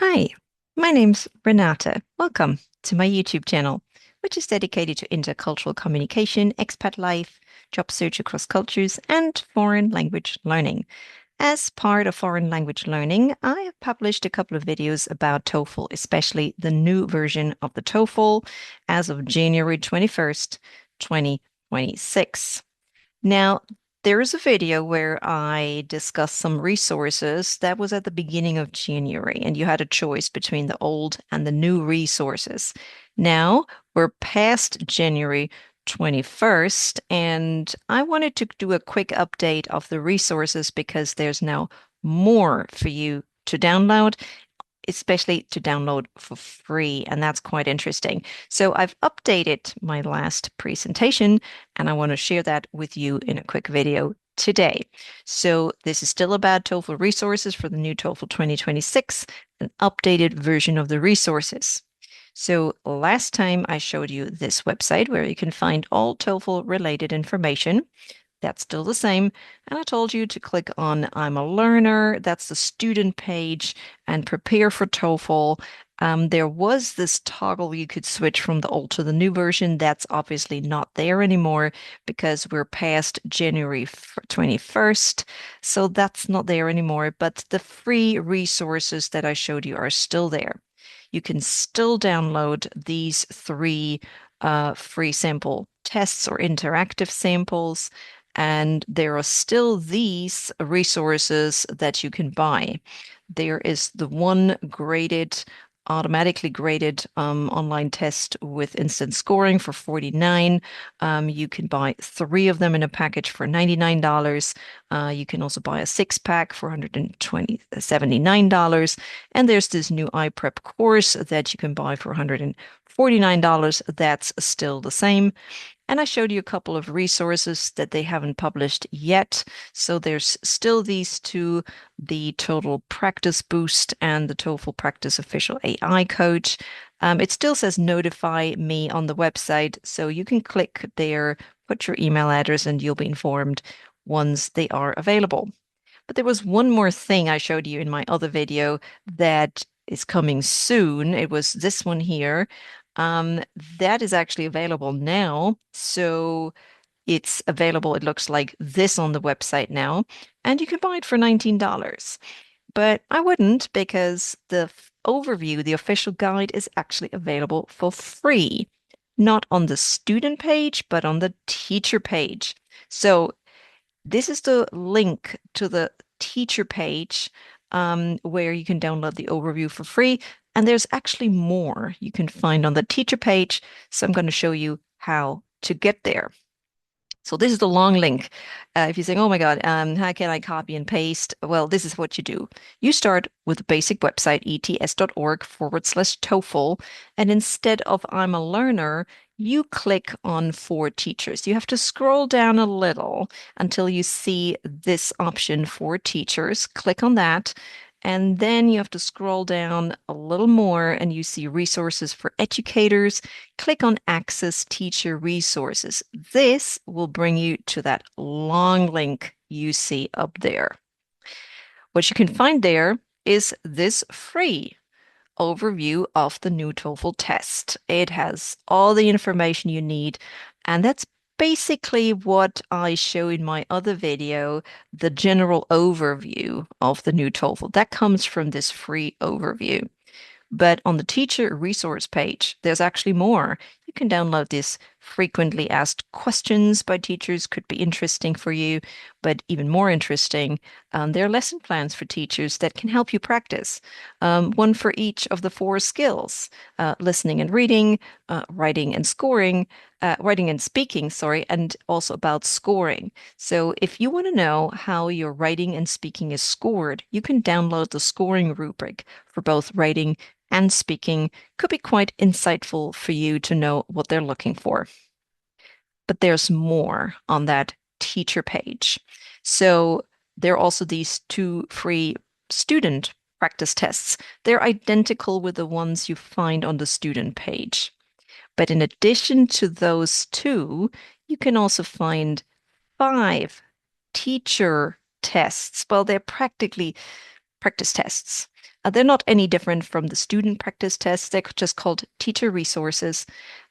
Hi, my name's Renata. Welcome to my YouTube channel, which is dedicated to intercultural communication, expat life, job search across cultures, and foreign language learning. As part of foreign language learning, I have published a couple of videos about TOEFL, especially the new version of the TOEFL as of January 21st, 2026. Now, there is a video where I discussed some resources that was at the beginning of January, and you had a choice between the old and the new resources. Now we're past January 21st, and I wanted to do a quick update of the resources because there's now more for you to download, especially to download for free, and that's quite interesting. So I've updated my last presentation, and I want to share that with you in a quick video today. So this is still about TOEFL resources for the new TOEFL 2026, an updated version of the resources. So last time I showed you this website where you can find all TOEFL related information. That's still the same. And I told you to click on I'm a learner. That's the student page and prepare for TOEFL. There was this toggle you could switch from the old to the new version. That's obviously not there anymore because we're past January 21st. So that's not there anymore. But the free resources that I showed you are still there. You can still download these three free sample tests or interactive samples. And there are still these resources that you can buy. There is the one graded, automatically graded online test with instant scoring for 49. You can buy three of them in a package for $99. You can also buy a six-pack for $79. And there's this new iPrep course that you can buy for $149. That's still the same. And I showed you a couple of resources that they haven't published yet. So there's still these two, the Total Practice Boost and the TOEFL Practice Official AI Coach. It still says notify me on the website. So you can click there, put your email address, and you'll be informed once they are available. But there was one more thing I showed you in my other video that is coming soon. It was this one here. Um, that is actually available now. So it's available, it looks like this on the website now, and you can buy it for $19. But I wouldn't because the overview, the official guide, is actually available for free, not on the student page, but on the teacher page. So this is the link to the teacher page where you can download the overview for free. And there's actually more you can find on the teacher page. So I'm going to show you how to get there. So this is the long link. If you're saying, oh my God, how can I copy and paste? Well, this is what you do. You start with the basic website, ets.org/TOEFL. And instead of I'm a learner, you click on for teachers. You have to scroll down a little until you see this option for teachers. Click on that. And then you have to scroll down a little more and you see resources for educators. Click on Access Teacher Resources. This will bring you to that long link you see up there. What you can find there is this free overview of the new TOEFL test. It has all the information you need, and that's basically what I show in my other video, the general overview of the new TOEFL. That comes from this free overview. But on the teacher resource page, there's actually more. You can download this frequently asked questions by teachers, could be interesting for you, but even more interesting, there are lesson plans for teachers that can help you practice. One for each of the four skills, listening and reading, writing and speaking, sorry, and also about scoring. So if you want to know how your writing and speaking is scored, you can download the scoring rubric for both writing and speaking. Could be quite insightful for you to know what they're looking for. But there's more on that teacher page. So there are also these two free student practice tests. They're identical with the ones you find on the student page. But in addition to those two, you can also find five teacher tests. Well, they're practically practice tests. They're not any different from the student practice tests. They're just called teacher resources.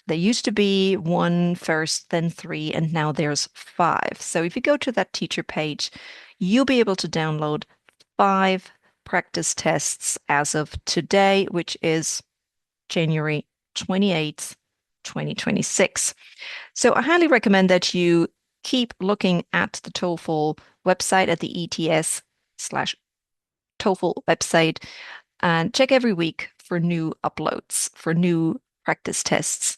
There used to be one first, then three, and now there's five. So if you go to that teacher page, you'll be able to download five practice tests as of today, which is January 28th, 2026. So I highly recommend that you keep looking at the TOEFL website, at the ETS slash TOEFL website, and check every week for new uploads, for new practice tests.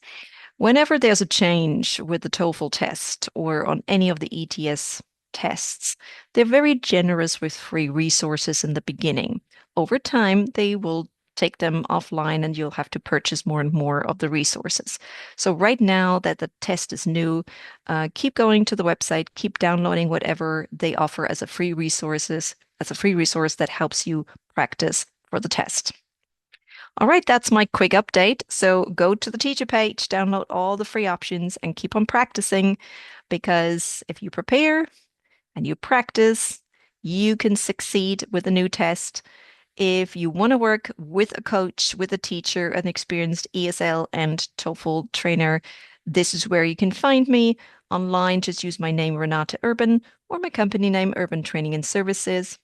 Whenever there's a change with the TOEFL test or on any of the ETS tests, they're very generous with free resources in the beginning. Over time, they will take them offline and you'll have to purchase more and more of the resources. So right now that the test is new, keep going to the website, keep downloading whatever they offer as a free resource that helps you practice for the test. All right, that's my quick update. So go to the teacher page, download all the free options, and keep on practicing because if you prepare and you practice, you can succeed with a new test. If you want to work with a coach, with a teacher, an experienced ESL and TOEFL trainer, this is where you can find me online. Just use my name, Renate Urban, or my company name, Urban Training and Services.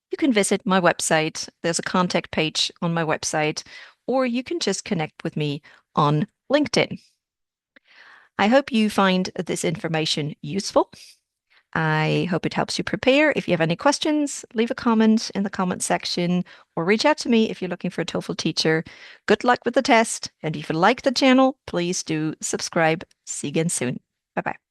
You can visit my website. There's a contact page on my website, or you can just connect with me on LinkedIn. I hope you find this information useful. I hope it helps you prepare. If you have any questions, leave a comment in the comment section or reach out to me if you're looking for a TOEFL teacher. Good luck with the test. And if you like the channel, please do subscribe. See you again soon. Bye bye.